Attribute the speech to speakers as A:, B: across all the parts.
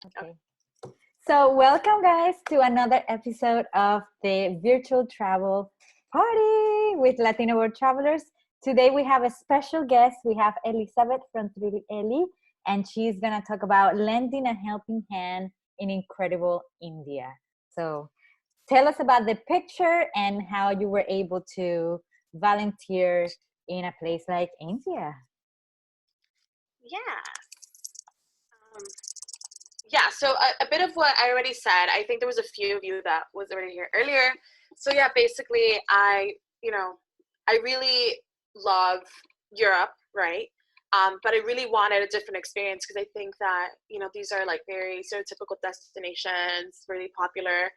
A: Okay. So welcome guys to another episode of the virtual travel party with Latino World Travelers. Today we have a special guest. We have Elizabeth from Trilly Eli, and she's gonna talk about lending a helping hand in incredible India. So tell us about the picture and how you were able to volunteer in a place like India.
B: Yeah. Um, yeah, so a bit of what I already said. I think there was a few of you that was already here earlier. So yeah, basically I really love Europe, right? But I really wanted a different experience because I think that, these are like very stereotypical destinations, really popular.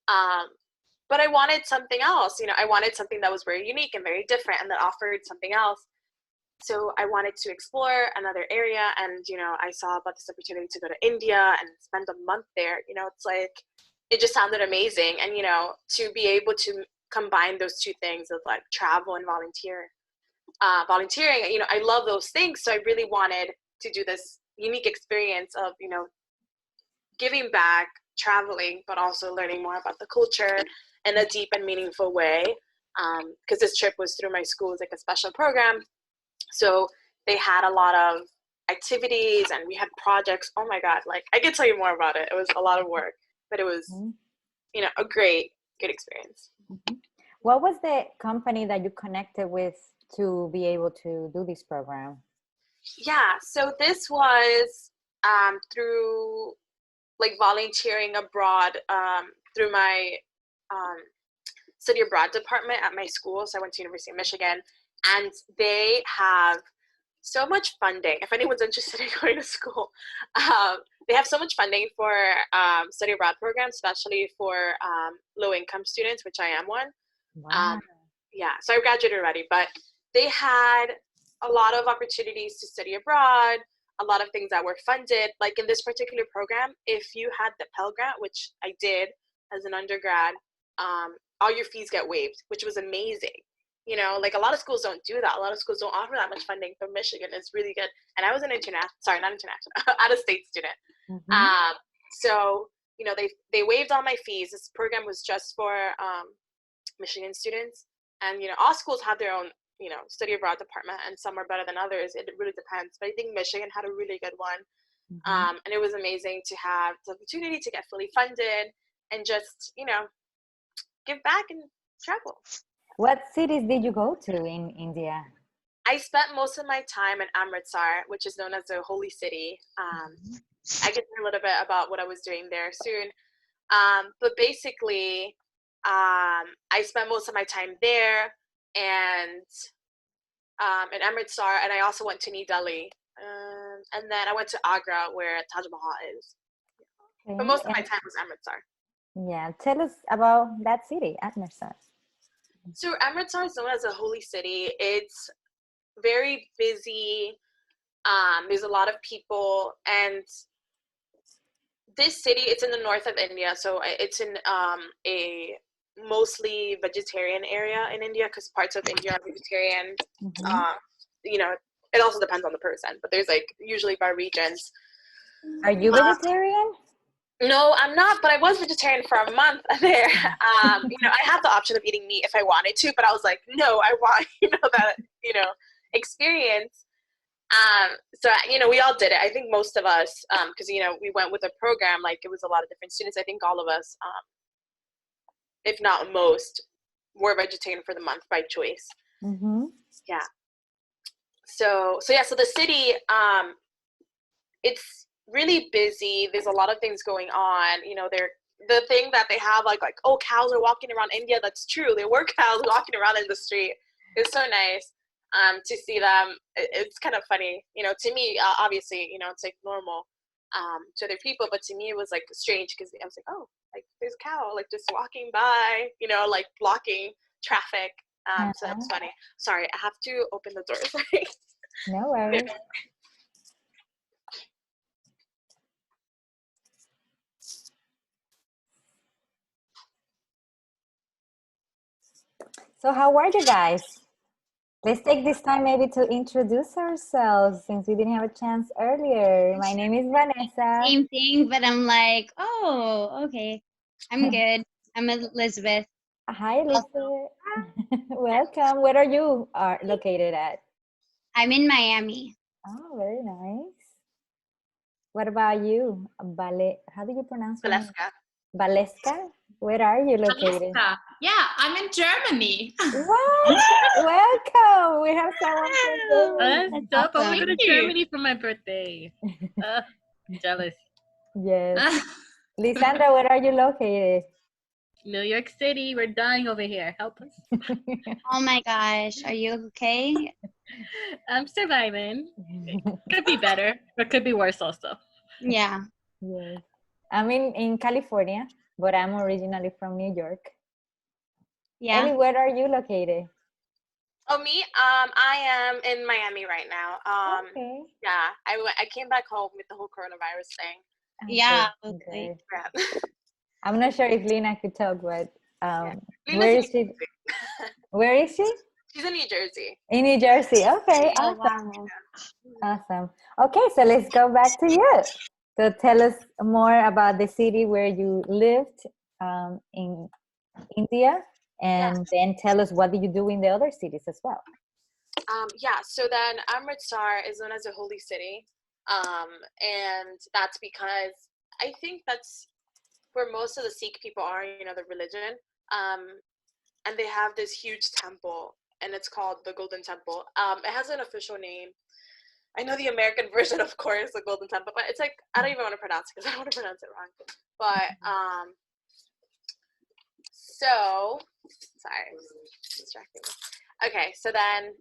B: Um, but I wanted something else. I wanted something that was very unique and very different and that offered something else. So I wanted to explore another area, and I saw about this opportunity to go to India and spend a month there. It's like it just sounded amazing, and to be able to combine those two things of like travel and volunteering, I love those things. So I really wanted to do this unique experience of giving back, traveling, but also learning more about the culture in a deep and meaningful way, because this trip was through my school. It's like a special program. So they had a lot of activities and we had projects. Oh my God, like I could tell you more about it. It was a lot of work, but it was, a good experience.
A: What was the company that you connected with to be able to do this program?
B: Yeah, so this was through like volunteering abroad through my um, study abroad department at my school. So I went to University of Michigan, and they have so much funding. If anyone's interested in going to school, they have so much funding for study abroad programs, especially for low-income students, which I am one.
A: Wow.
B: Yeah, so I graduated already, but they had a lot of opportunities to study abroad, a lot of things that were funded. Like in this particular program, if you had the Pell Grant, which I did as an undergrad, all your fees get waived, which was amazing. Like a lot of schools don't do that. A lot of schools don't offer that much funding. But Michigan is really good. And I was an not international, out of state student. So they waived all my fees. This program was just for Michigan students, and all schools have their own study abroad department, and some are better than others. It really depends. But I think Michigan had a really good one, and it was amazing to have the opportunity to get fully funded and just give back and travel.
A: What cities did you go to in India?
B: I spent most of my time in Amritsar, which is known as the Holy City. I can tell a little bit about what I was doing there soon. But basically, I spent most of my time there and in Amritsar, and I also went to New Delhi. And then I went to Agra, where Taj Mahal is.
A: Okay.
B: But most of my time was Amritsar.
A: Yeah, tell us about that city, Amritsar.
B: So Amritsar is known as a holy city. It's very busy. There's a lot of people, and this city, it's in the north of India, so it's in a mostly vegetarian area in India, because parts of India are vegetarian. It also depends on the person, but there's like usually by regions.
A: Are you vegetarian?
B: No, I'm not, but I was vegetarian for a month there. I had the option of eating meat if I wanted to, but I was like, no, I want, that, experience. So, we all did it. I think most of us, because, we went with a program, like it was a lot of different students. I think all of us, if not most, were vegetarian for the month by choice. Yeah. So the city, it's really busy. There's a lot of things going on. The thing that they have, like, oh, cows are walking around India. That's true. There were cows walking around in the street. It's so nice to see them. It's kind of funny, to me. Obviously, it's like normal to other people, but to me it was like strange, because I was like, oh, like there's a cow like just walking by, like blocking traffic. So that's funny. Sorry, I have to open the door. Sorry.
A: No worries. So how were you guys? Let's take this time maybe to introduce ourselves since we didn't have a chance earlier. My name is Vanessa.
C: Same thing, but I'm like, oh, okay. I'm good. I'm Elizabeth.
A: Hi, Elizabeth. Welcome. Where are located at?
C: I'm in Miami.
A: Oh, very nice. What about you? How do you pronounce your name?
B: Valeska.
A: Valeska? Where are you located?
D: Alaska. Yeah, I'm in Germany.
A: What? Welcome. We have someone from Germany.
D: That's
C: That's
D: up. I'm
C: awesome.
D: going to Germany for my birthday. Jealous.
A: Yes. Lisandra, where are you located?
D: New York City. We're dying over here. Help us.
C: Oh my gosh. Are you okay?
D: I'm surviving. Could be better, but could be worse also.
C: Yeah.
A: Yes. I'm in California, but I'm originally from New York.
C: Yeah.
A: Ellie, where are you located?
B: Oh, me? I am in Miami right now.
A: Okay.
B: Yeah, I came back home with the whole coronavirus thing.
C: Yeah.
A: Okay,
C: Okay.
A: good.
B: Yeah.
A: I'm not sure if Lena could talk, but
B: Lena's
A: where
B: in
A: is she? Where is she?
B: She's in New Jersey.
A: In New Jersey. Okay,
C: Oh,
A: awesome.
C: wow.
A: Awesome. Okay, so let's go back to you. So tell us more about the city where you lived in India, and then tell us what did you do in the other cities as well.
B: Yeah, so then Amritsar is known as a holy city. And that's because I think that's where most of the Sikh people are, the religion. And they have this huge temple, and it's called the Golden Temple. It has an official name. I know the American version, of course, the Golden Temple, but it's like, I don't even want to pronounce it because I don't want to pronounce it wrong. But, so, sorry, distracting me. Okay, so then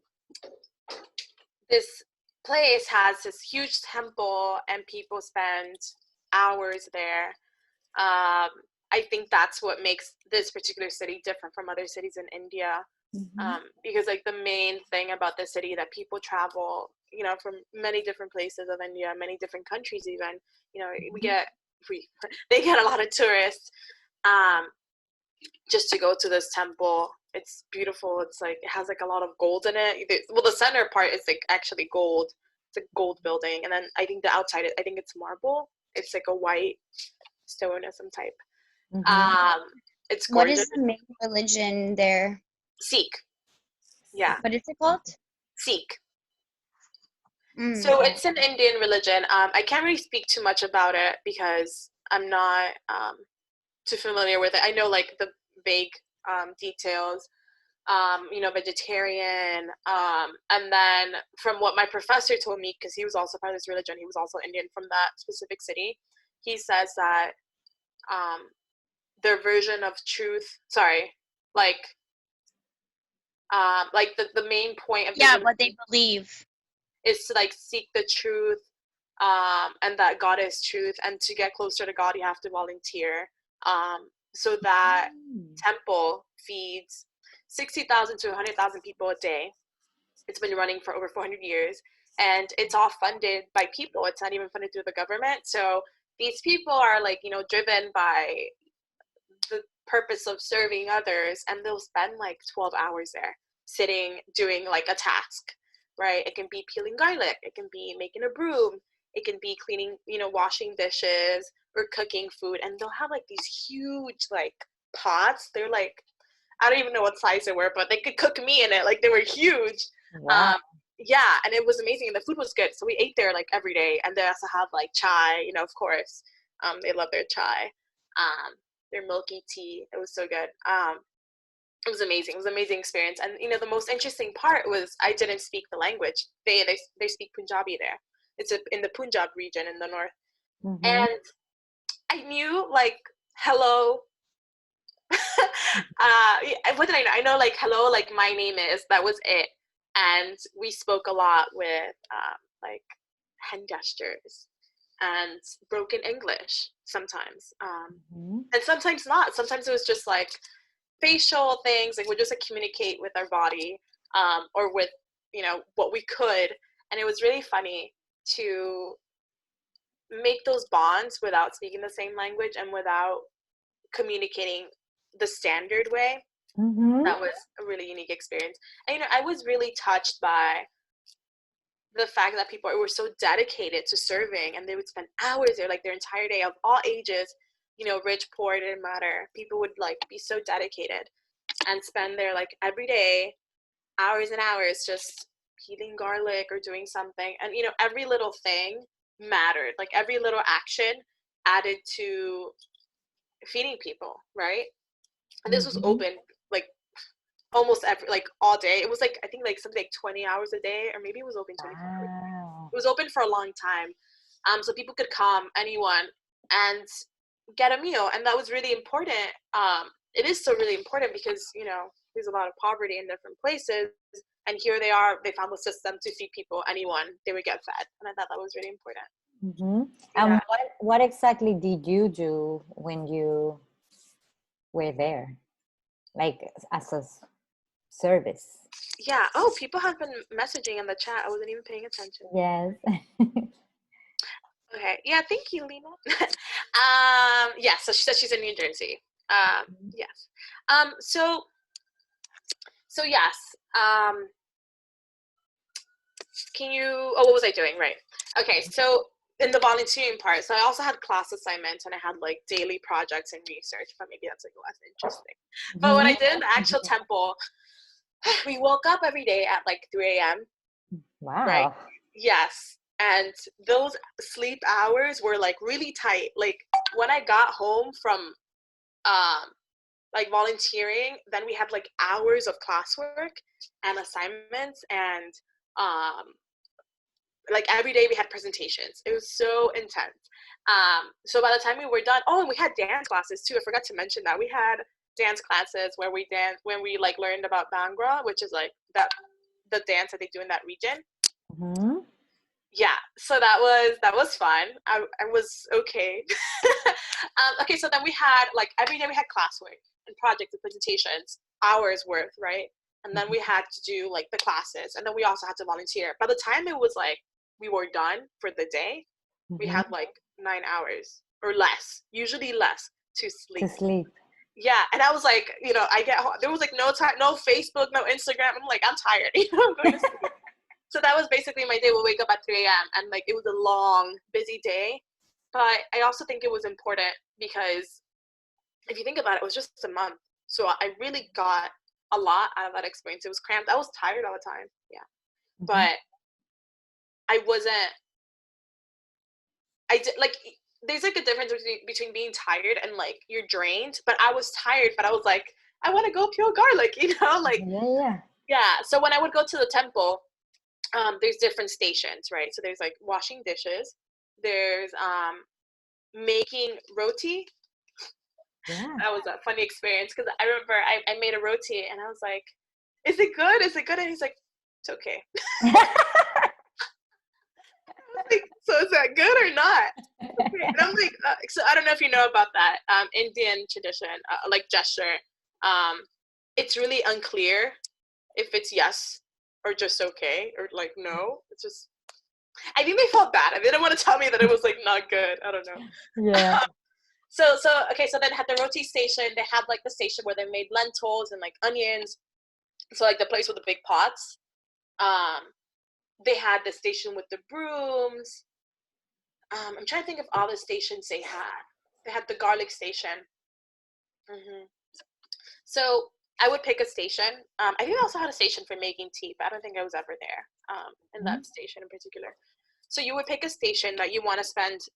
B: this place has this huge temple and people spend hours there. I think that's what makes this particular city different from other cities in India. Because like the main thing about the city that people travel, from many different places of India, many different countries even, they get a lot of tourists just to go to this temple. It's beautiful. It's like, it has like a lot of gold in it. Well, the center part is like actually gold. It's a gold building. And then I think the outside, I think it's marble. It's like a white stone of some type. It's gorgeous.
C: What is the main religion there?
B: Sikh. Yeah.
C: What is it called?
B: Sikh. So
C: Okay.
B: it's an Indian religion. I can't really speak too much about it because I'm not too familiar with it. I know like the vague details, vegetarian. And then from what my professor told me, because he was also part of this religion, he was also Indian from that specific city. He says that their version of truth, the main point of
C: yeah, what they believe
B: is to like seek the truth, and that God is truth, and to get closer to God, you have to volunteer. So that temple feeds 60,000 to 100,000 people a day. It's been running for over 400 years, and it's all funded by people. It's not even funded through the government. So these people are like, driven by the purpose of serving others, and they'll spend like 12 hours there sitting doing like a task, right? It can be peeling garlic, it can be making a broom, it can be cleaning, washing dishes or cooking food. And they'll have like these huge like pots. They're like, I don't even know what size they were, but they could cook me in it. Like, they were huge.
A: Wow.
B: Yeah, and it was amazing, and the food was good. So we ate there like every day. And they also have like chai, of course. They love their chai, their milky tea. It was so good. It was amazing. It was an amazing experience. And the most interesting part was I didn't speak the language. They speak Punjabi there. It's in the Punjab region in the north. And I knew like hello. What did I know? I know like hello, like my name is. That was it. And we spoke a lot with like hand gestures and broken English sometimes, and sometimes not. Sometimes it was just like facial things, like we just like communicate with our body, or with what we could. And it was really funny to make those bonds without speaking the same language and without communicating the standard way. That was a really unique experience. And, I was really touched by the fact that people were so dedicated to serving, and they would spend hours there, like their entire day, of all ages, rich, poor, it didn't matter. People would like be so dedicated and spend their like every day hours and hours just peeling garlic or doing something. And, every little thing mattered. Like every little action added to feeding people, right? And this was open like almost every, like all day. It was like, I think like something like 20 hours a day, or maybe it was open 24 hours. It was open for a long time. So people could come, anyone, and get a meal. And that was really important. It is still really important because, there's a lot of poverty in different places. And here they found the system to feed people, anyone, they would get fed. And I thought that was really important.
A: And what exactly did you do when you were there? Like as a service?
B: Yeah. Oh, people have been messaging in the chat. I wasn't even paying attention.
A: Yes.
B: Okay. Yeah. Thank you, Lena. Yeah. So she said she's in New Jersey. Yes. So yes. Can you? Oh, what was I doing? Right. Okay. So in the volunteering part, so I also had class assignments, and I had like daily projects and research. But maybe that's like less interesting. But when I did in the actual temple, we woke up every day at like 3 a.m.
A: Wow.
B: Right? Yes. And those sleep hours were like really tight. Like when I got home from like volunteering, then we had like hours of classwork and assignments, and like every day we had presentations. It was so intense. So by the time we were done, and we had dance classes too. I forgot to mention that. We had dance classes where we danced, when we like learned about Bhangra, which is like the dance that they do in that region. Yeah, so that was fun. I was okay. Okay, so then we had like every day we had classwork and projects and presentations, hours worth, right? And then we had to do like the classes, and then we also had to volunteer. By the time it was like we were done for the day, we had like 9 hours or less, usually less, to sleep. Yeah, and I was like, I get home, there was like no time, no Facebook, no Instagram. I'm like, I'm tired. I'm going to sleep. So that was basically my day. We'll wake up at 3 a.m. and like it was a long, busy day. But I also think it was important because if you think about it, it was just a month. So I really got a lot out of that experience. It was cramped. I was tired all the time. Yeah. But I wasn't, I did like, there's like a difference between being tired and like you're drained. But I was tired, but I was like, I want to go peel garlic, like. Yeah. So when I would go to the temple, there's different stations, right? So there's like washing dishes, there's making roti. Yeah. That was a funny experience because I remember I made a roti and I was like, is it good? Is it good? And he's like, it's okay. Like, so is that good or not? Okay. And I'm like, so I don't know if you know about that Indian tradition, like gesture. It's really unclear if it's yes or just okay or like no. It's just, I think they felt bad. They didn't want to tell me that it was like not good. I don't know.
A: Yeah.
B: So okay, so then had the roti station. They had like the station where they made lentils and like onions. So like the place with the big pots. They had the station with the brooms. I'm trying to think of all the stations they had. They had the garlic station. So I would pick a station. I think they also had a station for making tea, but I don't think I was ever there in that station in particular. So you would pick a station that you want to spend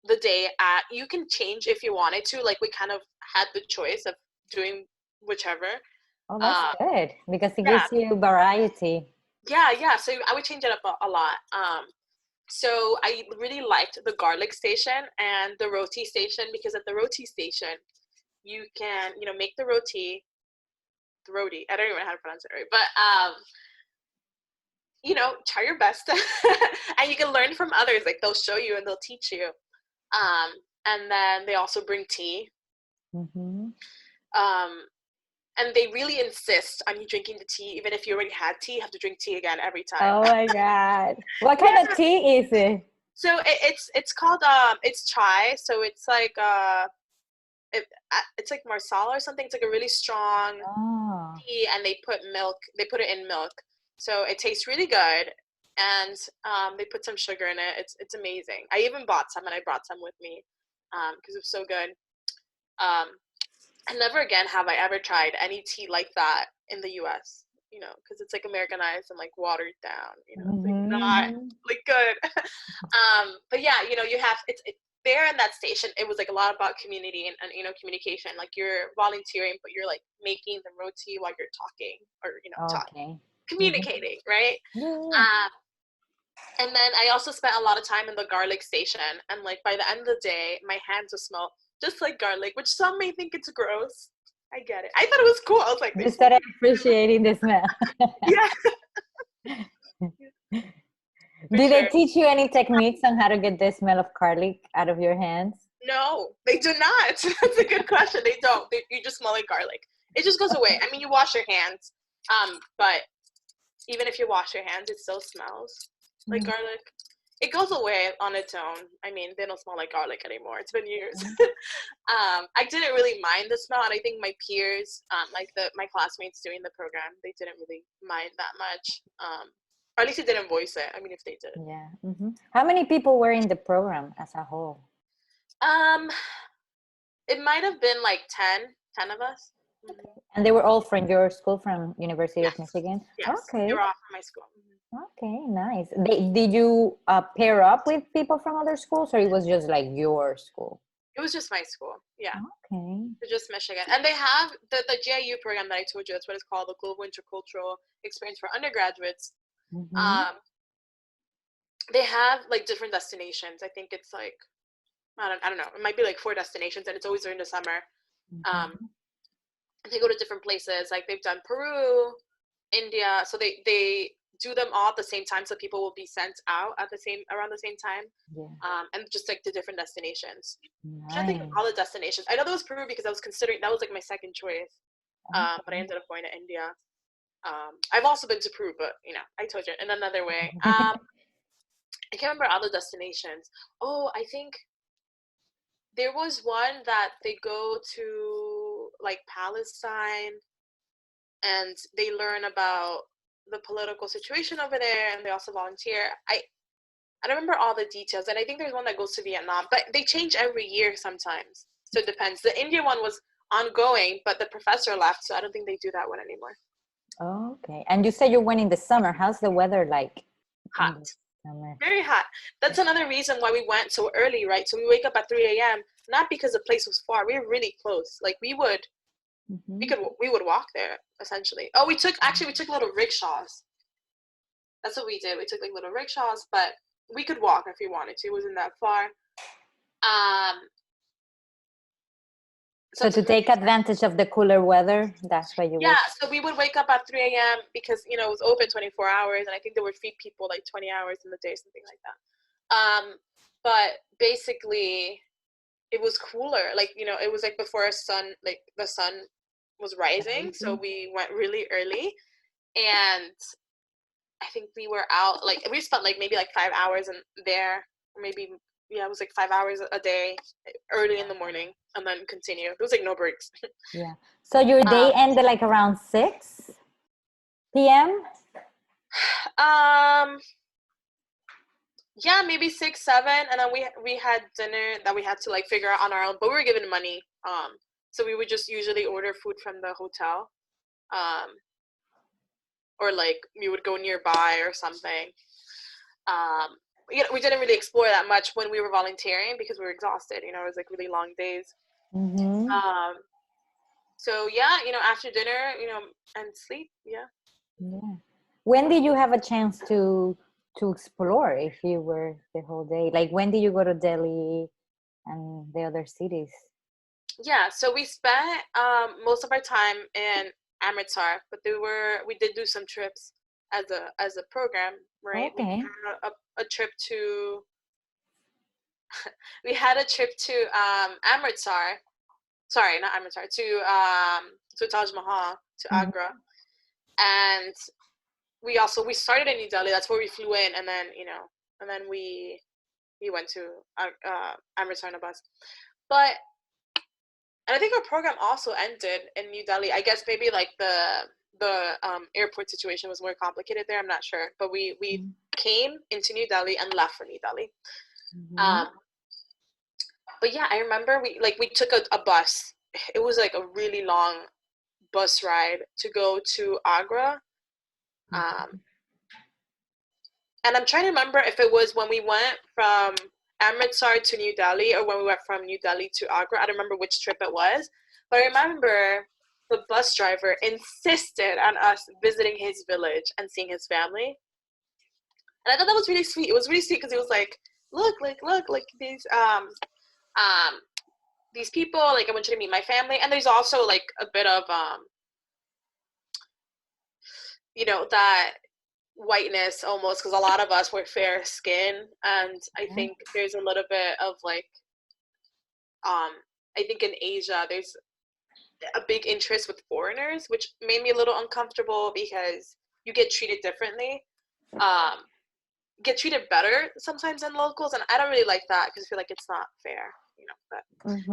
B: the day at. You can change if you wanted to. Like we kind of had the choice of doing whichever.
A: Oh, that's good because it gives you variety.
B: Yeah. So I would change it up a lot. So I really liked the garlic station and the roti station because at the roti station, you can, make the roti. I don't even know how to pronounce it right, but try your best, and you can learn from others. Like they'll show you and they'll teach you. And then they also bring tea. And they really insist on you drinking the tea, even if you already had tea. You have to drink tea again every time.
A: Oh my god! What kind of tea is it?
B: So it's called it's chai. So it's like it's like marsala or something. It's like a really strong
A: Oh.
B: tea, and they put it in milk, so it tastes really good. And they put some sugar in it. It's amazing. I even bought some, and I brought some with me because it was so good. And never again have I ever tried any tea like that in the U.S. Because it's like Americanized and like watered down. It's like not like good. But yeah, you have there in that station. It was like a lot about community and communication. Like you're volunteering, but you're like making the roti while you're talking or talking, communicating, right?
A: Yeah.
B: And then I also spent a lot of time in the garlic station, and like by the end of the day, my hands would smell just like garlic, which some may think it's gross. I get it. I thought it was cool. I was like,
A: You started appreciating the smell.
B: yeah.
A: Did they teach you any techniques on how to get the smell of garlic out of your hands?
B: No, they do not. That's a good question. They don't. You just smell like garlic. It just goes away. I mean, you wash your hands, but even if you wash your hands, it still smells like garlic. It goes away on its own. I mean, they don't smell like garlic anymore. It's been years. I didn't really mind the smell, and I think my peers, my classmates doing the program, they didn't really mind that much. Or at least they didn't voice it. I mean, if they did.
A: Yeah. How many people were in the program as a whole?
B: It might have been like 10 of us.
A: And they were all from your school, from University of Michigan?
B: Yes,
A: Okay.
B: they were all from my school.
A: Okay, nice. Did you pair up with people from other schools, or it was just like your school?
B: It was just my school, yeah.
A: Okay.
B: Just Michigan. And they have the GIU program that I told you. That's what it's called, the Global Intercultural Experience for Undergraduates. They have like different destinations. I think it's like, I don't know. It might be like 4 destinations, and it's always during the summer. They go to different places. Like they've done Peru, India. So they do them all at the same time, so people will be sent out around the same time. And just like the different destinations. I can't think of all the destinations. I know there was Peru because I was considering, that was like my second choice. But I ended up going to India. I've also been to Peru, but I told you in another way. I can't remember all the destinations. Oh, I think there was one that they go to like Palestine, and they learn about the political situation over there, and they also volunteer. I don't remember all the details, and I think there's one that goes to Vietnam, but they change every year sometimes, so it depends. The India one was ongoing, but the professor left, so I don't think they do that one anymore.
A: Okay. And you said you went in the summer. How's the weather like?
B: Hot. Very hot. That's another reason why we went so early, right? So we wake up at 3 a.m. not because the place was far. We were really close. Like we would walk there essentially. Oh, we took little rickshaws. That's what we did. We took like little rickshaws, but we could walk if we wanted to. It wasn't that far.
A: So to take advantage of the cooler weather, that's why you would.
B: So we would wake up at 3 a.m. because it was open 24 hours, and I think they would feed people like 20 hours in the day, something like that. But basically it was cooler. Like, it was like before the sun was rising, so we went really early, and I think we were out, like, we spent like maybe like 5 hours in there, or maybe, it was like 5 hours a day, early in the morning, and then continue. It was like no breaks.
A: Yeah. So your day ended like around 6 p.m.?
B: Yeah, maybe 6, 7, and then we had dinner that we had to like figure out on our own, but we were given money. So we would just usually order food from the hotel. Or like we would go nearby or something. We didn't really explore that much when we were volunteering because we were exhausted. It was like really long days. So yeah, after dinner, and sleep. Yeah.
A: When did you have a chance to explore if you were the whole day? Like when did you go to Delhi and the other cities?
B: Yeah, so we spent most of our time in Amritsar, but we did do some trips as a program, right?
A: Okay.
B: We had a trip to we had a trip to Amritsar. Sorry, not Amritsar. To Taj Mahal, to Agra, and we started in New Delhi. That's where we flew in, and then we went to Amritsar on a bus. But And I think our program also ended in New Delhi. I guess maybe like the airport situation was more complicated there. I'm not sure, but we came into New Delhi and left for New Delhi.
A: Mhm.
B: But yeah, I remember we took a bus. It was like a really long bus ride to go to Agra. And I'm trying to remember if it was when we went from Amritsar to New Delhi or when we went from New Delhi to Agra. I don't remember which trip it was, but I remember the bus driver insisted on us visiting his village and seeing his family. And I thought that was really sweet. It was really sweet because he was like, look, these people, like I want you to meet my family. And there's also like a bit of that whiteness almost, because a lot of us were fair skin, and I think there's a little bit of like I think in Asia there's a big interest with foreigners, which made me a little uncomfortable because you get treated differently, get treated better sometimes than locals, and I don't really like that because I feel like it's not fair, but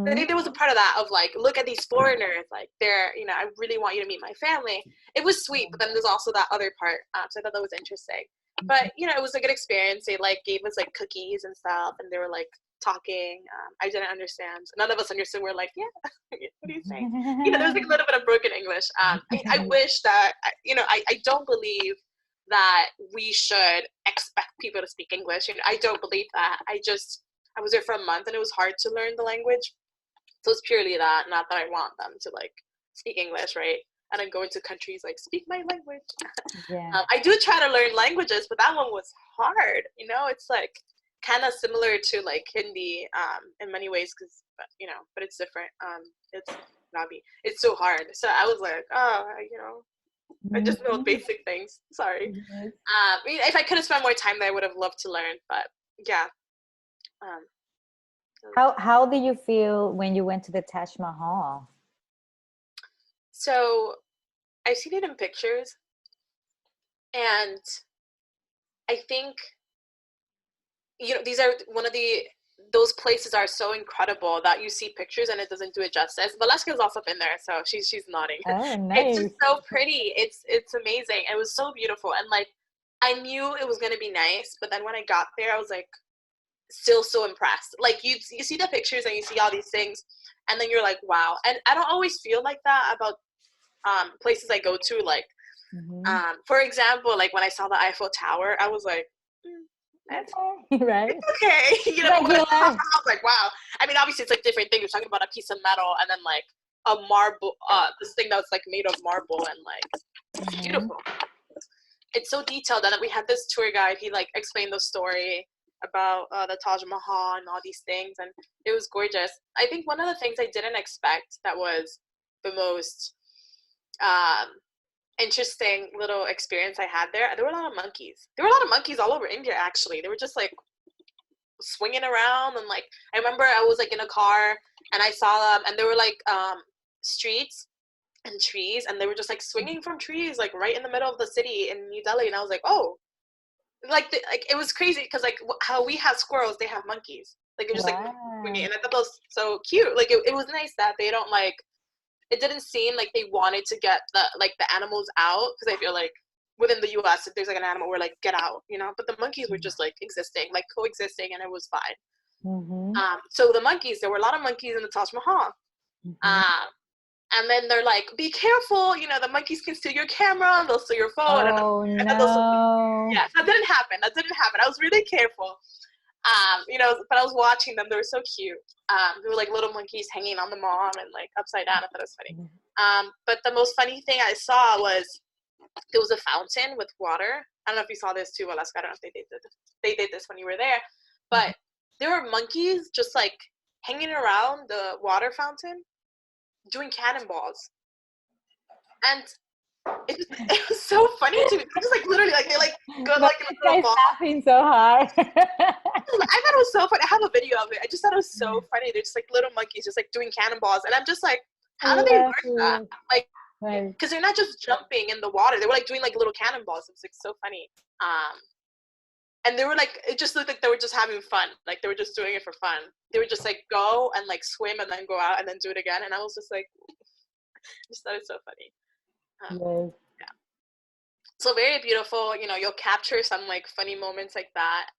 B: I think there was a part of that of like, look at these foreigners, like they're, I really want you to meet my family. It was sweet, but then there's also that other part, so I thought that was interesting. But it was a good experience. They like gave us like cookies and stuff, and they were like talking. I didn't understand. None of us understood. We're like, yeah, what are you saying? There was like a little bit of broken English. I wish that I don't believe that we should expect people to speak English. I don't believe that. I was there for a month and it was hard to learn the language. So it's purely that, not that I want them to like speak English, right? And then go into countries like, speak my language.
A: Yeah.
B: I do try to learn languages, but that one was hard. It's like kind of similar to like Hindi in many ways, because but it's different. It's Punjabi. It's so hard. So I was like, I just know basic things. Sorry.
A: Yes.
B: If I could have spent more time there, I would have loved to learn. But yeah.
A: How did you feel when you went to the Taj Mahal?
B: So I've seen it in pictures, and I think these are those places are so incredible that you see pictures and it doesn't do it justice. Valeska's also been there, so she's nodding.
A: Oh,
B: It's
A: nice.
B: just so pretty. It's amazing. It was so beautiful, and like I knew it was gonna be nice, but then when I got there, I was like still so impressed. Like you see the pictures and you see all these things, and then you're like, wow. And I don't always feel like that about places I go to. Like for example, like when I saw the Eiffel Tower, I was like,
A: Okay. Right.
B: it's okay.
A: Regular.
B: I was like, wow. I mean, obviously it's like different things. You're talking about a piece of metal and then like a marble, this thing that's like made of marble and like beautiful. It's so detailed. And then we had this tour guide. He like explained the story about the Taj Mahal and all these things, and it was gorgeous. I think one of the things I didn't expect that was the most interesting little experience I had there were a lot of monkeys. There were a lot of monkeys all over India, actually. They were just like swinging around, and like I remember I was like in a car and I saw them, and there were like streets and trees, and they were just like swinging from trees like right in the middle of the city in New Delhi, and I was like, oh, like it was crazy because like how we have squirrels, they have monkeys. Like it was just like swinging, and I thought that was so cute. Like it was nice that they don't like. It didn't seem like they wanted to get the animals out, because I feel like within the U.S. if there's like an animal, we're like, get out, but the monkeys were just like existing, like coexisting, and it was fine. So the monkeys, there were a lot of monkeys in the Taj Mahal. And then they're like, be careful, the monkeys can steal your camera, they'll steal your phone.
A: Oh,
B: and
A: no.
B: Yeah, that didn't happen. I was really careful. But I was watching them. They were so cute. They were like little monkeys hanging on the mom and like upside down. I thought it was funny. But the most funny thing I saw was there was a fountain with water. I don't know if you saw this too, Alaska. I don't know if they did this when you were there. But there were monkeys just like hanging around the water fountain doing cannonballs. And it was so funny to me. Just like literally like they like go like in a little ball.
A: Laughing so hard.
B: I thought it was so funny. I have a video of it. I just thought it was so funny. They're just like little monkeys just like doing cannonballs, and I'm just like, how do they learn that? Like, because they're not just jumping in the water. They were like doing like little cannonballs. It was like so funny. And they were like, it just looked like they were just having fun. Like they were just doing it for fun. They would just like go and like swim and then go out and then do it again. And I was just like, I just thought it's so funny.
A: Yes.
B: Yeah. So very beautiful. You know, you'll capture some like funny moments like that.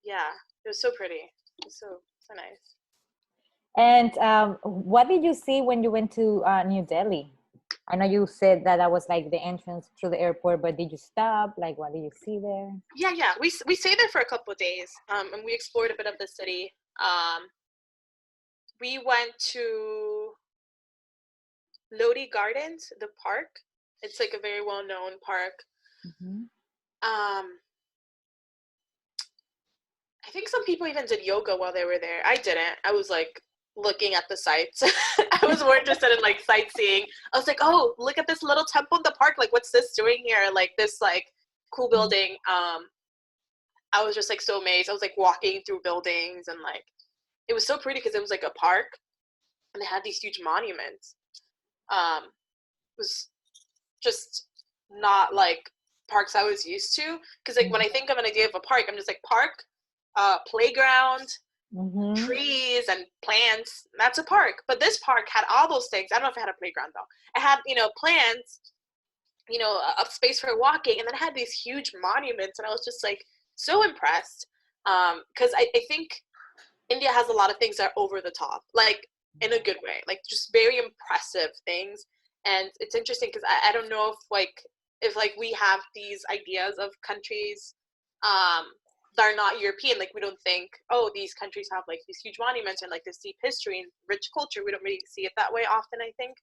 B: Yeah, it was so pretty. It was so nice.
A: And what did you see when you went to New Delhi? I know you said that was like the entrance to the airport, but did you stop? Like, what did you see there?
B: Yeah. We stayed there for a couple of days, and we explored a bit of the city. We went to Lodi Gardens, the park. It's like a very well-known park. I think some people even did yoga while they were there. I didn't. I was like looking at the sights. I was more interested in like sightseeing. I was like, oh, look at this little temple in the park. Like, what's this doing here? Like this like cool building. I was just like so amazed. I was like walking through buildings and like it was so pretty because it was like a park and they had these huge monuments. It was just not like parks I was used to. Because like when I think of an idea of a park, I'm just like park, playground, trees and plants. That's a park. But this park had all those things. I don't know if it had a playground though. It had, you know, plants, you know, a space for walking, and then it had these huge monuments, and I was just like so impressed. Because I think India has a lot of things that are over the top, like in a good way, like just very impressive things. And it's interesting because I don't know if we have these ideas of countries that are not European. Like we don't think, oh, these countries have like these huge monuments and like this deep history and rich culture. We don't really see it that way often, I think.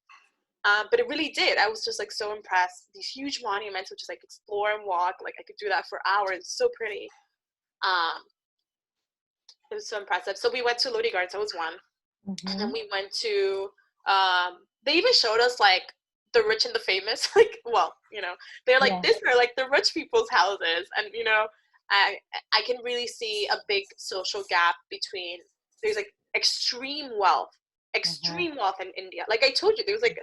B: But it really did. I was just like so impressed. These huge monuments, which is like explore and walk. Like I could do that for hours. It's so pretty. It was so impressive. So we went to Lodi Gardens. That was one. And then we went to, they even showed us like the rich and the famous. Like, well, you know, they're like, these are like the rich people's houses. And, you know, I can really see a big social gap between, there's like extreme wealth in India. Like I told you, there was like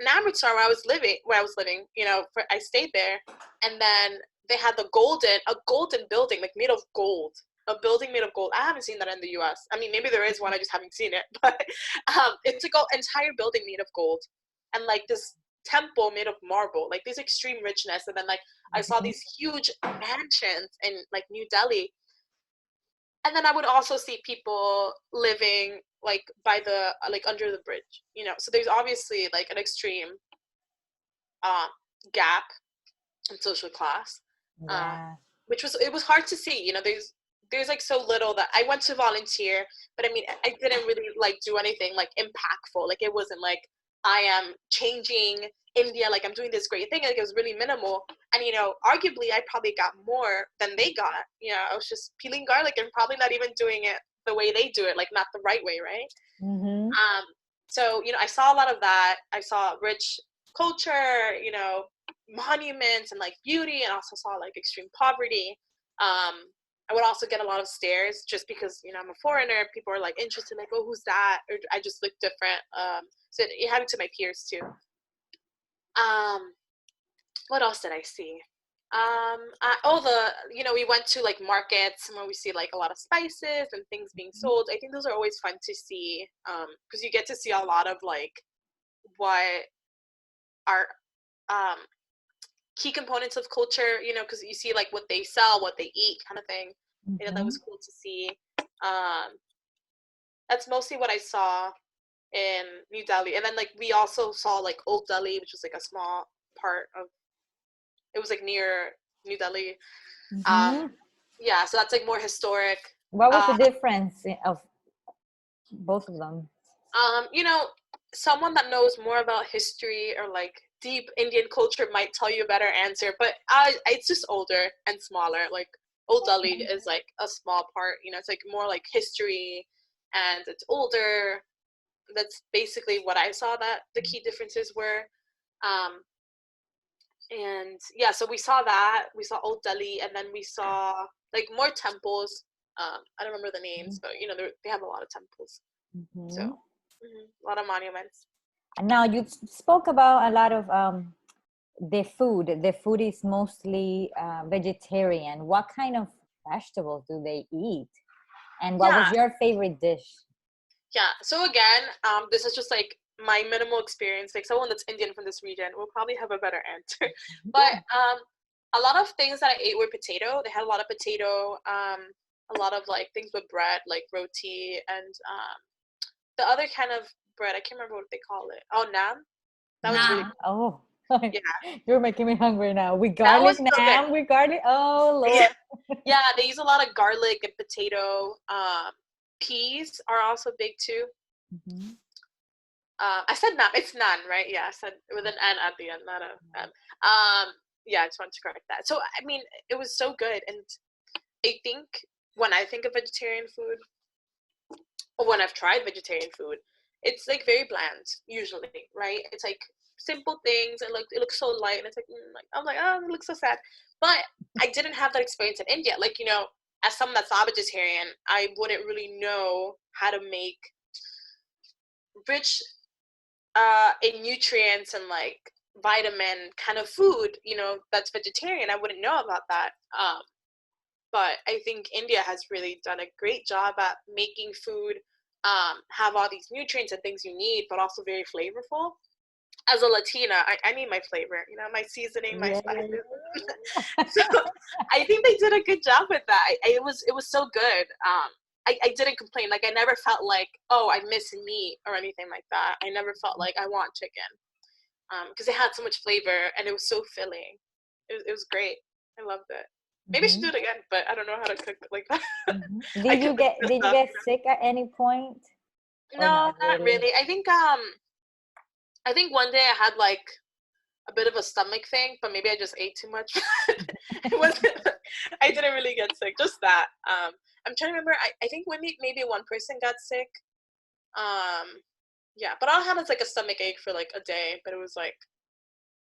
B: an Amritsar where I was living, you know, I stayed there. And then they had a golden building, like made of gold. A building made of gold. I haven't seen that in the U.S. I mean, maybe there is one. I just haven't seen it. But it's like an entire building made of gold, and like this temple made of marble. Like this extreme richness. And then like I saw these huge mansions in like New Delhi. And then I would also see people living like by the like under the bridge. You know, so there's obviously like an extreme gap in social class, which it was hard to see. You know, there's like so little that I went to volunteer, but I mean, I didn't really like do anything like impactful. Like it wasn't like I am changing India, like I'm doing this great thing. Like it was really minimal. And, you know, arguably I probably got more than they got. You know, I was just peeling garlic and probably not even doing it the way they do it, like not the right way, right? So, you know, I saw a lot of that. I saw rich culture, you know, monuments and like beauty, and also saw like extreme poverty. I would also get a lot of stares just because, you know, I'm a foreigner. People are like interested, like, oh, who's that? Or I just look different. So it happened to my peers too. What else did I see? You know, we went to like markets where we see like a lot of spices and things being sold. I think those are always fun to see because you get to see a lot of like what are key components of culture, you know, because you see like what they sell, what they eat, kind of thing. You know, that was cool to see. That's mostly what I saw in New Delhi. And then like we also saw like Old Delhi, which was like a small part of, it was like near New Delhi. Yeah, so that's like more historic.
A: What was the difference of both of them?
B: You know, someone that knows more about history or like deep Indian culture might tell you a better answer, but it's just older and smaller. Like Old Delhi is like a small part, you know, it's like more like history and it's older. That's basically what I saw that the key differences were. And yeah, so we saw Old Delhi, and then we saw like more temples. I don't remember the names, but you know, they have a lot of temples. So a lot of monuments.
A: Now you spoke about a lot of the food is mostly vegetarian. What kind of vegetables do they eat? And what was
B: Yeah,
A: your favorite dish?
B: yeah. So again, this is just like my minimal experience. Like someone that's Indian from this region will probably have a better answer. But a lot of things that I ate were potato. They had a lot of potato, a lot of like things with bread, like roti, and the other kind of bread. I can't remember what they call it. Oh, naan. That was really
C: Nah.
B: good.
A: Oh,
B: Yeah,
A: you're making me hungry now. With
B: that
A: garlic
B: was so good.
A: now, with garlic. Oh
B: Yeah,
A: Lord.
B: yeah. They use a lot of garlic and potato. Peas are also big too.
A: Mhm.
B: I said naan. It's naan, right? Yeah, I said with an N at the end, not a M. Yeah, I just wanted to correct that. So I mean, it was so good, and I think when I think of vegetarian food, or when I've tried vegetarian food, it's like very bland usually, right? It's like simple things, and like it looks so light, and it's like I'm like, oh, it looks so sad. But I didn't have that experience in India. Like as someone that's not vegetarian, I wouldn't really know how to make rich in nutrients and like vitamin kind of food, that's vegetarian. I wouldn't know about that. But I think India has really done a great job at making food have all these nutrients and things you need, but also very flavorful. As a Latina, I need my flavor, my seasoning, my
A: Yeah, yeah,
B: spices.
A: yeah.
B: So I think they did a good job with that. It was so good. I didn't complain. Like I never felt like, oh, I miss meat or anything like that. I never felt like I want chicken because it had so much flavor and it was so filling. It was great. I loved it. Maybe I should do
A: Mhm,
B: it again, but I don't know how to cook like that.
A: mhm.
B: I
A: Did you
B: could make
A: get
B: good
A: did you
B: stuff.
A: get sick at any point or
B: No,
A: not
B: not
A: really?
B: really. I think one day I had like a bit of a stomach thing, but maybe I just ate too much. It wasn't. I didn't really get sick. Just that. I'm trying to remember. I think maybe one person got sick. Um, yeah, but all I had was like a stomach ache for like a day, but it was like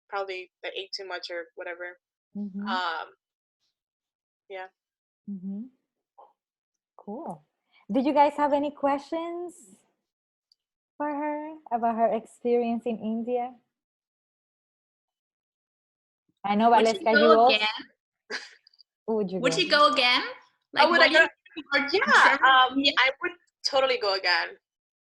B: probably I ate too much or whatever.
A: Mm-hmm,
B: Um, yeah.
A: mm-hmm. Cool. Did you guys have any questions for her about her experience in India? I know,
C: Would you
A: Valeska, you
C: go
A: also.
C: again?
A: Would you
C: Would
A: go?
C: you go again?
B: Oh,
C: Like,
B: would I
C: what do
B: go?
C: you or
B: Yeah.
C: travel to India?
B: I would totally go again.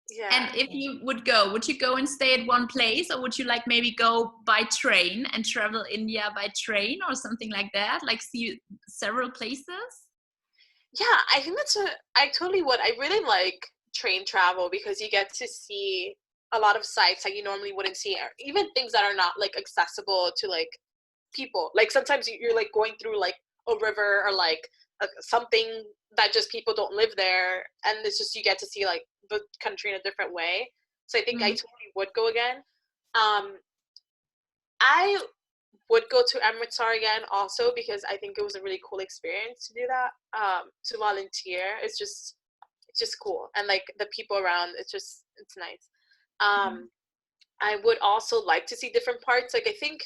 B: Yeah.
C: And if you would go, would you go and stay at one place, or would you like maybe go by train and travel India by train or something like that? Like see several places?
B: Yeah, I think I totally would. I really like train travel because you get to see a lot of sites that you normally wouldn't see, or even things that are not like accessible to like people. Like sometimes you're like going through like a river or like something that just people don't live there, and it's just you get to see like the country in a different way. So I think I
C: Mm.
B: totally would go again. Um, I would go to Amritsar again also because I think it was a really cool experience to do that. To volunteer, it's just cool, and like the people around, it's nice. Um, I would also like to see different parts. Like I think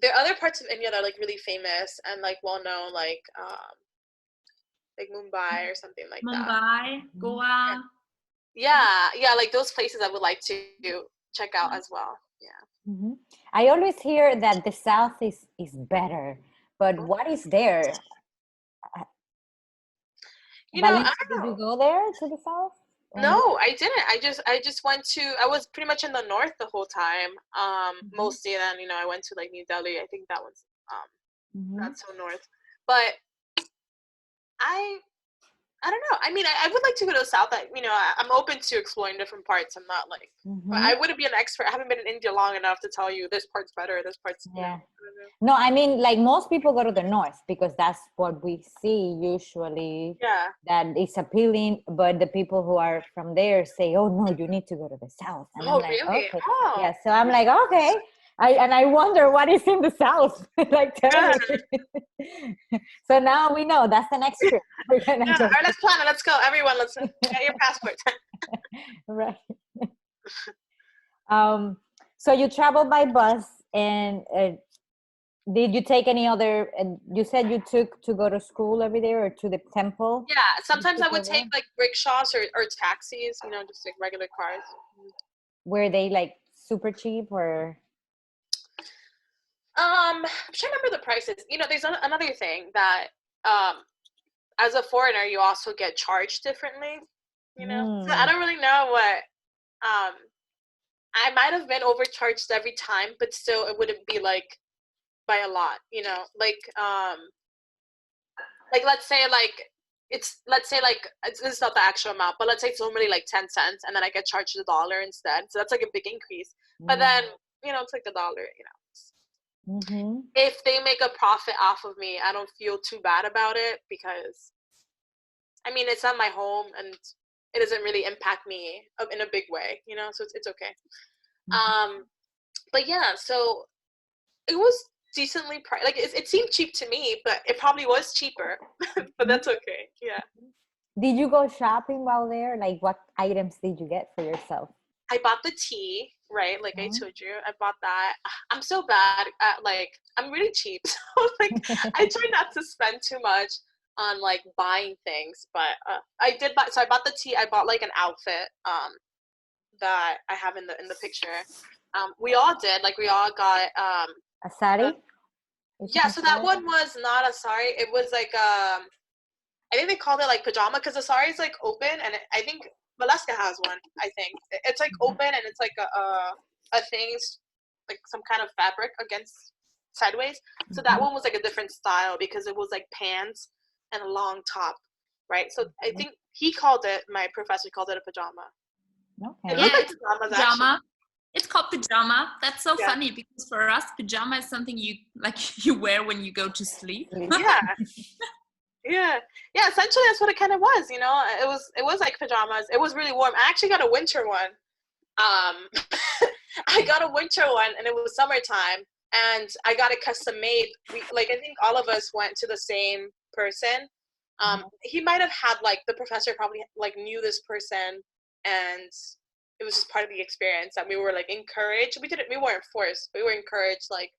B: there are other parts of India that are like really famous and like well known, like Mumbai or something like that.
C: Mumbai,
A: Mhm.
C: Goa.
B: Yeah, yeah, like those places I would like to check out as well. Yeah.
A: Mhm. I always hear that the South is better, but
B: Cool.
A: what is there?
B: I
A: Valencia,
B: don't
A: did you
B: know.
A: go there to the South? Only?
B: No, I didn't. I just went to. I was pretty much in the north the whole time.
A: Mhm,
B: Mostly. Then I went to like New Delhi. I think that was
A: mhm.
B: not so north. But I I don't know. I mean, I would like to go to the south. I'm open to exploring different parts. I'm not like, but
A: Mhm.
B: I wouldn't be an expert. I haven't been in India long enough to tell you this part's better. This part's
A: Yeah.
B: I don't know.
A: No, I mean, like most people go to the north because that's what we see usually
B: Yeah.
A: that is appealing. But the people who are from there say, "Oh no, you need to go to the south," and I'm
B: Oh,
A: like,
B: really?
A: "Okay,
B: Oh.
A: yeah." So I'm like, "Okay," I wonder what is in the south. Like, tell
B: Yeah.
A: me. So now we know that's the next trip we're gonna
B: Yeah. All
A: go.
B: right, let's plan it. Let's go, everyone. Let's get your passports.
A: Right. Um. So you travel by bus, and did you take any other? You said you took to go to school every day or to the temple.
B: Yeah.
A: You
B: Sometimes
A: took
B: I would
A: over.
B: take like rickshaws or taxis. Just like regular cars.
A: Were they like super cheap or?
B: I'm trying to remember the prices. You know, there's another thing that as a foreigner, you also get charged differently. You know, so I don't really know what. I might have been overcharged every time, but still, it wouldn't be like by a lot. You know, like let's say like this is not the actual amount, but let's say it's only like 10 cents, and then I get charged $1 instead. So that's like a big increase. But then it's like $1. If they make a profit off of me, I don't feel too bad about it because, I mean, it's not my home and it doesn't really impact me in a big way, so it's okay. But yeah, so it was decently priced. Like, it seemed cheap to me, but it probably was cheaper, but that's okay. Yeah.
A: Did you go shopping while there? Like, what items did you get for yourself?
B: I bought the tea, right? Like I told you, I bought that. I'm so bad at, like, I'm really cheap. So, like, I try not to spend too much on, like, buying things. But I did buy, so I bought the tea. I bought, like, an outfit that I have in the picture. We all did. Like, we all got
A: a sari?
B: Yeah, so that one was not a sari. It was, like, I think they called it, like, pajama, because the sari is, like, open, and I think Alaska has one, I think. It's, like, open, and it's, like, a thing, like, some kind of fabric against sideways. So that one was, like, a different style because it was, like, pants and a long top, right? So I think my professor called it a pajama.
A: Okay.
B: It looked like pajamas,
C: pajama.
B: actually.
C: It's called pajama. That's so funny because for us, pajama is something you wear when you go to sleep.
B: Yeah. Yeah, essentially that's what it kind of was, It was like pajamas. It was really warm. I actually got a winter one. I got a winter one, and it was summertime, and I got it custom made. I think all of us went to the same person. He might have had, like, the professor probably, like, knew this person, and it was just part of the experience that we were, like, encouraged. We weren't forced. We were encouraged, like,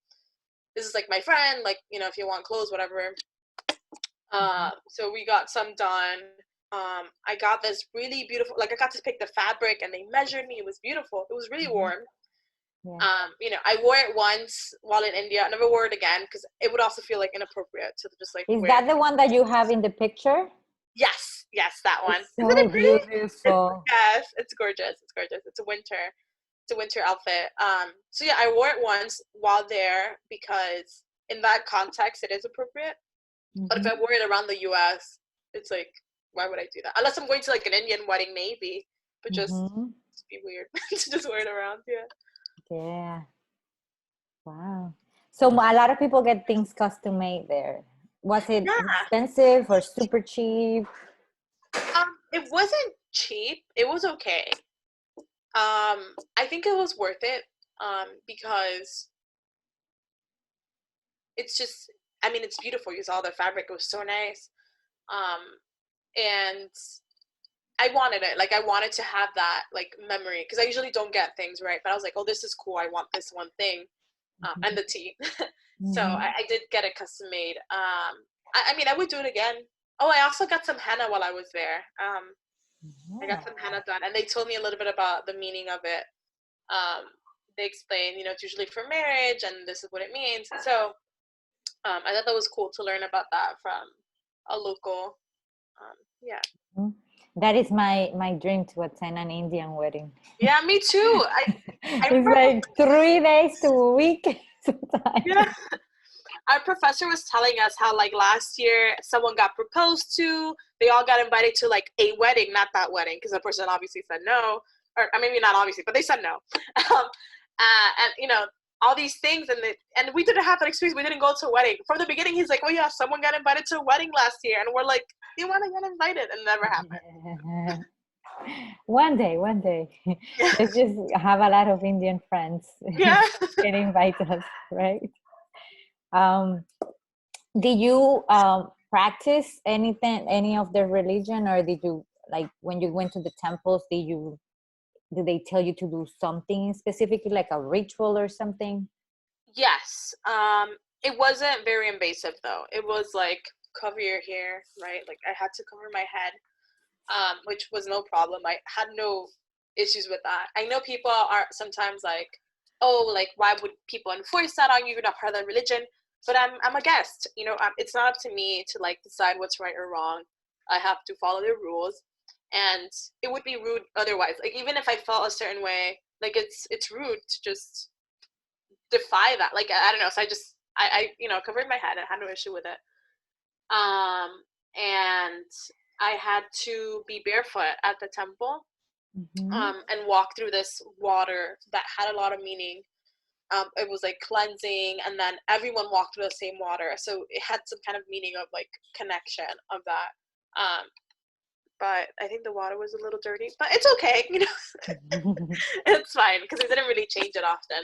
B: this is, like, my friend, like, if you want clothes, whatever. So we got some done. I got this really beautiful, like, I got to pick the fabric, and they measured me. It was beautiful. It was really warm. Yeah. I wore it once while in India. I never wore it again because it would also feel, like, inappropriate to just, like,
A: Is
B: wear
A: that
B: it.
A: the one that you have in the picture?
B: Yes, that one.
A: It's so beautiful.
B: Yes, it's gorgeous. It's a winter outfit. So yeah, I wore it once while there because in that context it is appropriate. But if I wore it around the US, it's like, why would I do that? Unless I'm going to, like, an Indian wedding, maybe. But just be weird to just wear it around,
A: Yeah. Wow. So a lot of people get things custom made there. Was it expensive or super cheap?
B: It wasn't cheap. It was okay. I think it was worth it. Because it's just, I mean, it's beautiful. You saw the fabric. It was so nice. And I wanted it. Like, I wanted to have that, like, memory. Because I usually don't get things, right? But I was like, oh, this is cool. I want this one thing. And the tea. So I did get it custom made. I mean, I would do it again. Oh, I also got some henna while I was there. I got some henna done. And they told me a little bit about the meaning of it. They explained, it's usually for marriage, and this is what it means. So I thought that was cool to learn about that from a local.
A: That is my dream, to attend an Indian wedding.
B: Yeah, me too.
A: It's like 3 days to a week sometimes.
B: Yeah. Our professor was telling us how, like, last year someone got proposed to. They all got invited to, like, a wedding, not that wedding, because the person obviously said no, or maybe not obviously, but they said no. And all these things, and we didn't have that experience. We didn't go to a wedding. From the beginning, he's like, oh yeah, someone got invited to a wedding last year, and we're like, do you want to get invited? And it never happened.
A: One day.
B: Yeah.
A: Let's just have a lot of Indian friends.
B: Yeah.
A: Can invite us, right? Did you practice any of their religion, or did you, like, when you went to the temples, did they tell you to do something specifically, like a ritual or something?
B: Yes. It wasn't very invasive, though. It was like, cover your hair, right? Like, I had to cover my head, which was no problem. I had no issues with that. I know people are sometimes like, oh, like, why would people enforce that on you? You're not part of the religion. But I'm a guest, you know. It's not up to me to like decide what's right or wrong. I have to follow their rules, and it would be rude otherwise. Like, even if I felt a certain way, like, it's rude to just defy that. Like, I don't know. So I you know, covered my head. I had no issue with it. And I had to be barefoot at the temple, and walk through this water that had a lot of meaning. It was like cleansing, and then everyone walked through the same water, so it had some kind of meaning of like connection of that. But I think the water was a little dirty, but it's okay, you know. It's fine because we didn't really change it often.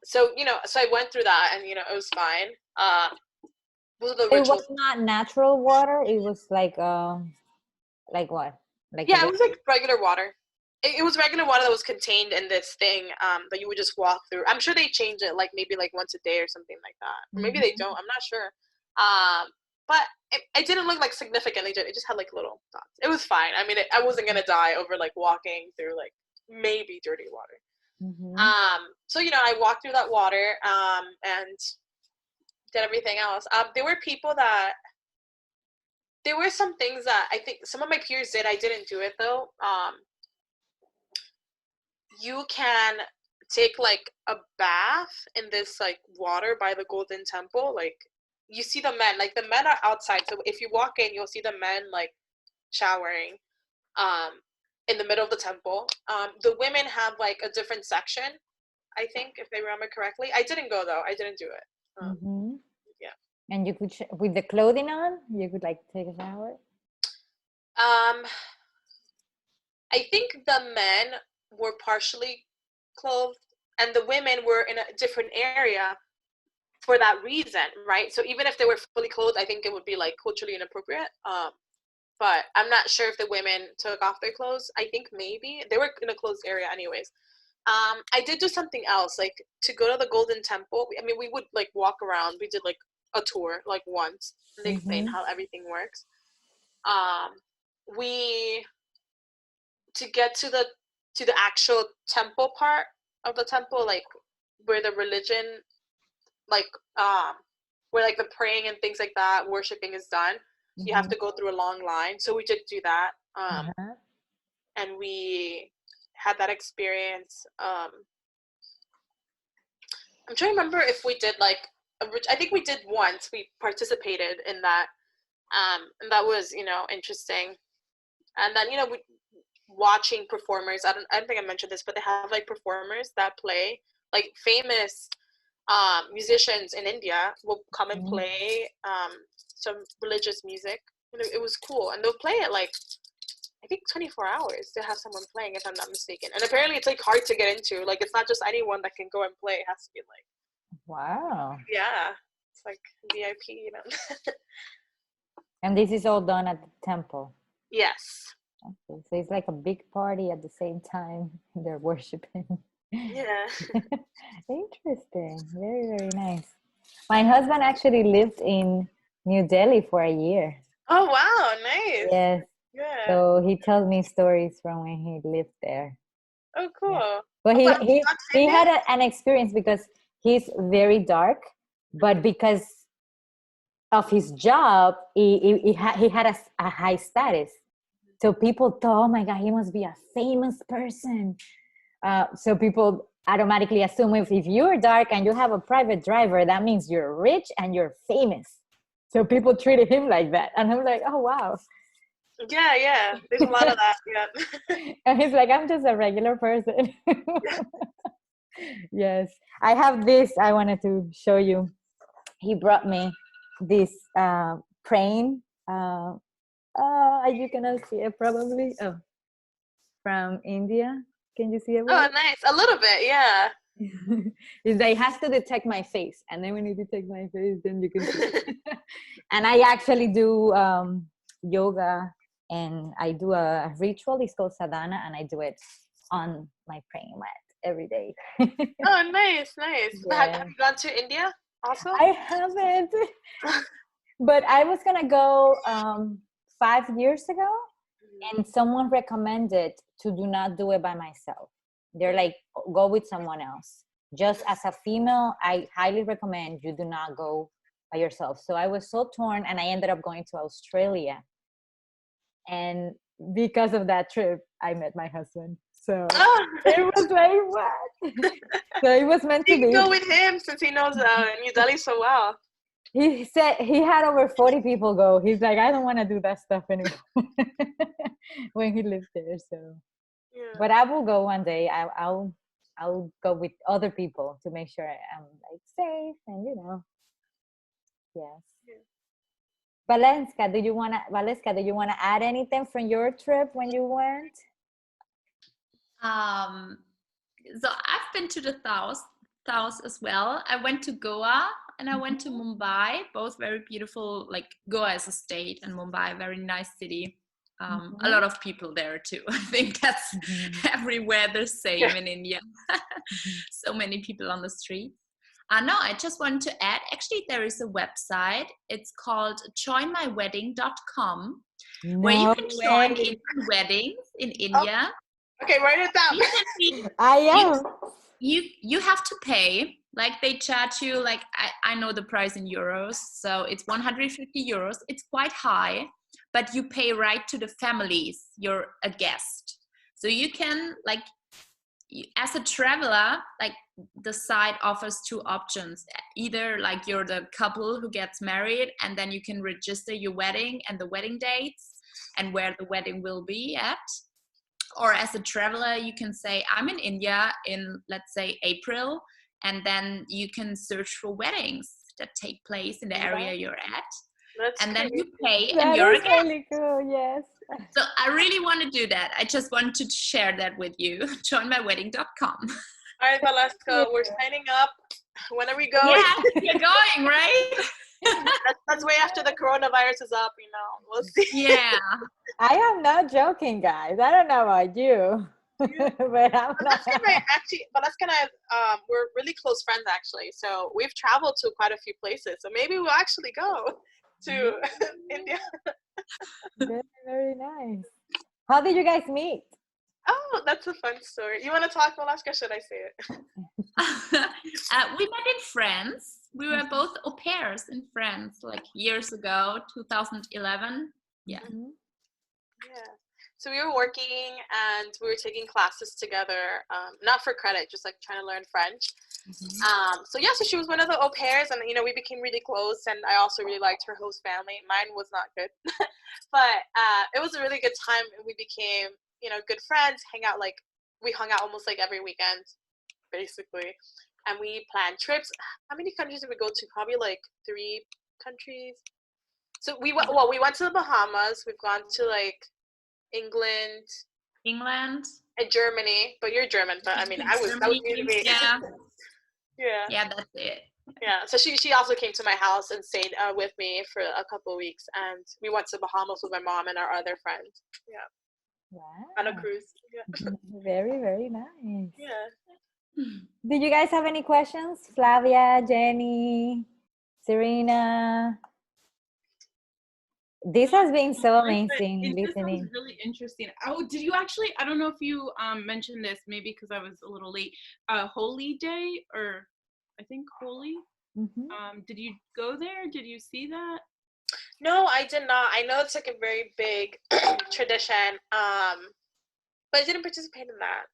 B: So, you know, so I went through that, and, you know, it was fine. Those are the
A: It
B: rituals.
A: was not natural water. It was like what? Like
B: Yeah, it was like regular water. It was regular water that was contained in this thing that you would just walk through. I'm sure they change it like maybe like once a day or something like that. Or maybe they don't. I'm not sure. But it didn't look like significantly dirty. It just had like little dots. It was fine. I mean, I wasn't gonna die over like walking through like maybe dirty water. So, you know, I walked through that water and did everything else. There were people that. There were some things that I think some of my peers did. I didn't do it though. You can take like a bath in this like water by the Golden Temple. Like, you see the men, like the men are outside. So if you walk in, you'll see the men like showering in the middle of the temple. The women have like a different section, I think, if I remember correctly. I didn't go though. I didn't do it. Yeah.
A: And you could with the clothing on, you could like take a shower.
B: I think the men were partially clothed, and the women were in a different area for that reason, right? So even if they were fully clothed, I think it would be like culturally inappropriate. But I'm not sure if the women took off their clothes. I think maybe they were in a closed area anyways. I did do something else, like to go to the Golden Temple. I mean, we would like walk around. We did like a tour like once, and they explained how everything works. We to get to the actual temple part of the temple, like where the religion, like where like the praying and things like that, worshiping is done. You have to go through a long line. So we did do that, and we had that experience. I'm trying to remember if we did like I think we did once. We participated in that, and that was, you know, interesting. And then, you know, we watching performers. I don't think I mentioned this, but they have like performers that play, like famous musicians in India will come and play some religious music. You know, it was cool, and they'll play it like I think 24 hours. They have someone playing, if I'm not mistaken. And apparently, it's like hard to get into. Like, it's not just anyone that can go and play. It has to be like,
A: wow.
B: Yeah, it's like VIP, you know.
A: And this is all done at the temple.
B: Yes.
A: Okay, so it's like a big party at the same time they're worshiping.
B: Yeah.
A: Interesting. Very, very nice. My husband actually lived in New Delhi for a year.
B: Oh, wow. Nice.
A: Yes.
B: Yeah.
A: So he tells me stories from when he lived there.
B: Oh, cool.
A: Yeah. But he had an experience because he's very dark, but because of his job, he had a high status. So people thought, oh my God, he must be a famous person. So people automatically assume if you're dark and you have a private driver, that means you're rich and you're famous. So people treated him like that. And I'm like, oh, wow.
B: Yeah. There's a lot of that, yeah.
A: And he's like, I'm just a regular person. Yes. I have this I wanted to show you. He brought me this praying. You cannot see it probably. Oh, from India. Can you see it?
B: Oh, nice. A little bit, yeah.
A: It has to detect my face, and then when you detect my face, then you can see it. And I actually do yoga, and I do a ritual. It's called sadhana, and I do it on my praying mat every day.
B: Oh, nice.
A: Yeah.
B: Have you gone to India also?
A: I haven't, but I was gonna go 5 years ago, and someone recommended to do not do it by myself. They're like, go with someone else. Just as a female, I highly recommend you do not go by yourself. So I was so torn, and I ended up going to Australia. And because of that trip, I met my husband. So it was like, what? So it was meant to
B: You can
A: be.
B: go with him since he knows New Delhi so well.
A: He said he had over 40 people go. He's like, I don't want to do that stuff anymore when he lived there. So,
B: Yeah.
A: but I will go one day. I'll go with other people to make sure I'm like safe and yes. Valeska, do you wanna add anything from your trip when you went?
C: So I've been to the south as well. I went to Goa and I went to Mumbai, both very beautiful. Like Goa is a state and Mumbai, very nice city. A lot of people there too. I think that's everywhere the same in India. So many people on the street. No, I just wanted to add, actually there is a website. It's called joinmywedding.com, where you can join Indian weddings in India.
B: Okay, write it down.
A: I am.
C: You have to pay, like they charge you, like I know the price in euros, so it's 150 euros. It's quite high, but you pay right to the families. You're a guest, so you can, like, as a traveler, like the site offers two options. Either like you're the couple who gets married and then you can register your wedding and the wedding dates and where the wedding will be at. Or as a traveler, you can say, I'm in India in, let's say, April, and then you can search for weddings that take place in the area you're at. And then you pay and you're a guest.
A: That is really cool, yes.
C: So I really want to do that. I just wanted to share that with you. Joinmywedding.com.
B: All right, Valeska, we're signing up. When are we going?
C: Yeah, you're going, right?
B: That's way after the coronavirus is up, We'll see.
C: Yeah.
A: I am not joking, guys. I don't know about you. But I'm not.
B: Valeska and I, we're really close friends, actually. So we've traveled to quite a few places. So maybe we'll actually go to India.
A: Very, very nice. How did you guys meet?
B: Oh, that's a fun story. You want to talk, Valeska? Should I say it?
C: We met in France. We were both au pairs in France, like years ago, 2011. Yeah.
B: Yeah. So we were working and we were taking classes together, not for credit, just like trying to learn French. So she was one of the au pairs, and we became really close. And I also really liked her host family. Mine was not good, but it was a really good time. We became, good friends. We hung out almost like every weekend, basically. And we planned trips. How many countries did we go to? Probably like 3 countries. So we went to the Bahamas. We've gone to like England, and Germany. But you're German. But I mean, that was new to me.
C: Yeah.
B: Yeah,
C: that's it.
B: Yeah. So she also came to my house and stayed with me for a couple of weeks, and we went to Bahamas with my mom and our other friend. Yeah.
A: Wow.
B: On a cruise. Yeah.
A: Very, very nice.
B: Yeah.
A: Did you guys have any questions? Flavia, Jenny, Serena? This has been so amazing listening.
E: This was really interesting. Oh, did you actually, I don't know if you mentioned this, maybe because I was a little late, Holy Day, or I think Holy. Did you go there? Did you see that?
B: No, I did not. I know it's like a very big tradition, but I didn't participate in that.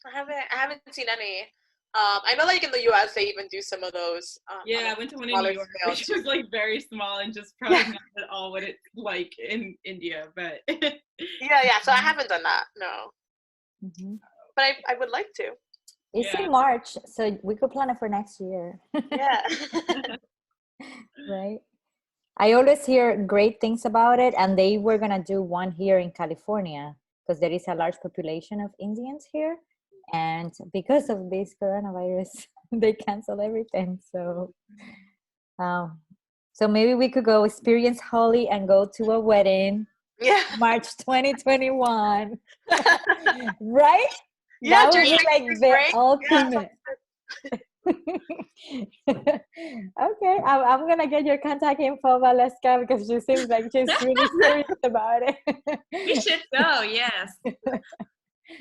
B: I haven't seen any. I know like in the US they even do some of those.
E: I went to one in New York, which was like very small and just probably not at all what it's like in India, but
B: yeah. So I haven't done that, no. But I would like to.
A: It's in March, so we could plan it for next year.
B: Yeah.
A: Right. I always hear great things about it, and they were gonna do one here in California because there is a large population of Indians here. And because of this coronavirus, they canceled everything. So, so maybe we could go experience Holi and go to a wedding.
B: Yeah.
A: March 2021. Right?
B: Yeah,
A: that would be like the ultimate. Okay, I'm gonna get your contact info, Valeska, because she seems like she's really serious about it.
C: We should go. Yes.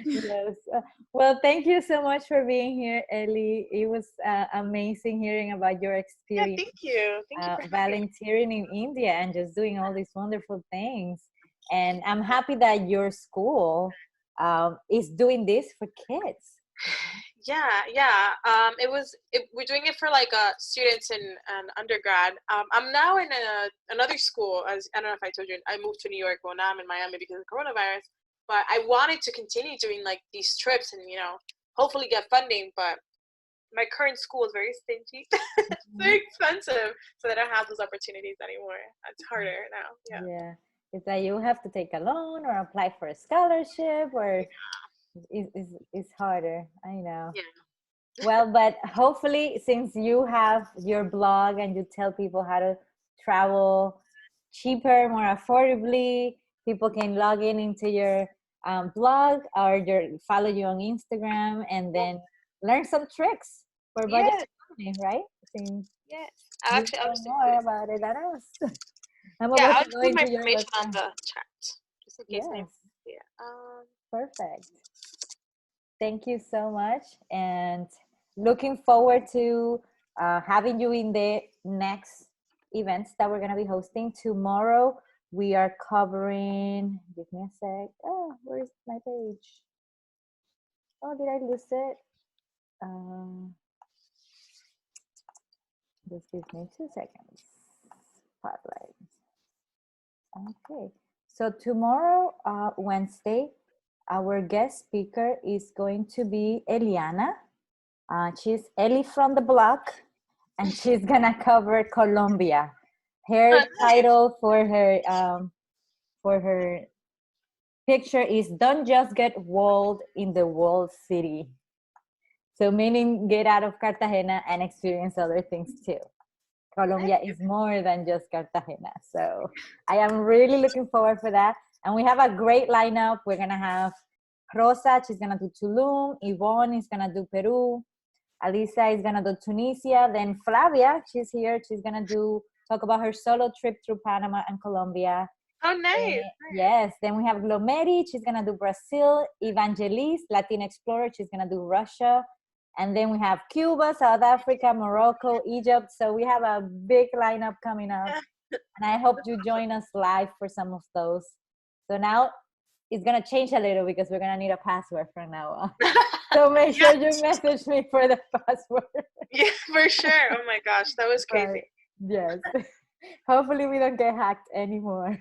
A: Yes. Well, thank you so much for being here, Ellie. It was amazing hearing about your
B: Yeah,
A: experience
B: thank you. Thank you for having me.
A: volunteering in India and just doing all these wonderful things. And I'm happy that your school is doing this for kids.
B: Yeah. We're doing it for like students in an undergrad. I'm now in another school. As I don't know if I told you, I moved to New York. Well, now I'm in Miami because of coronavirus. But I wanted to continue doing like these trips and hopefully get funding. But my current school is very stingy. It's very expensive, so they don't have those opportunities anymore. It's harder now. Yeah.
A: Yeah. It's that you have to take a loan or apply for a scholarship, or it's harder. I know.
B: Yeah.
A: Well, but hopefully, since you have your blog and you tell people how to travel cheaper, more affordably, people can log in into your blog or follow you on Instagram and then learn some tricks for budget
B: Yes.
A: money, right? Since
B: Yes.
A: you
B: Actually,
A: know more about it than us. I'm
B: yeah,
A: about
B: I'll
A: to go
B: include my
A: into your
B: information on
A: website.
B: the chat just in case anyone.
A: Yes,
B: Yeah.
A: perfect. Thank you so much, and looking forward to having you in the next events that we're going to be hosting. Tomorrow, we are covering, give me a sec. Oh, where's my page? Oh, did I lose it? Just give me 2 seconds. Spotlight. Okay. So tomorrow, Wednesday, our guest speaker is going to be Eliana. She's Ellie from the block, and she's gonna cover Colombia. Her
B: Nice.
A: title for her picture is "Don't just get walled in the walled city." So meaning get out of Cartagena and experience other things too. Colombia is more than just Cartagena. So I am really looking forward for that. And we have a great lineup. We're gonna have Rosa, she's gonna do Tulum. Yvonne is gonna do Peru. Alisa is gonna do Tunisia. Then Flavia, she's here. She's gonna talk about her solo trip through Panama and Colombia.
B: Oh, nice.
A: Yes. Then we have Glomeri. She's gonna do Brazil. Evangelist, Latin Explorer. She's gonna do Russia. And then we have Cuba, South Africa, Morocco, Egypt. So we have a big lineup coming up. And I hope you join us live for some of those. So now it's gonna change a little because we're gonna need a password from now on. So make sure you message me for the password.
B: Yeah, for sure. Oh my gosh, that was crazy.
A: Right. Yes. Hopefully we don't get hacked anymore.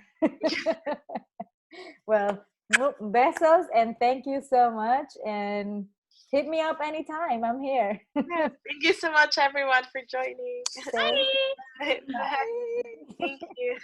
A: Well, besos and thank you so much. And hit me up anytime. I'm here.
B: Yeah, thank you so much, everyone, for joining.
A: Bye.
B: Bye. Thank you.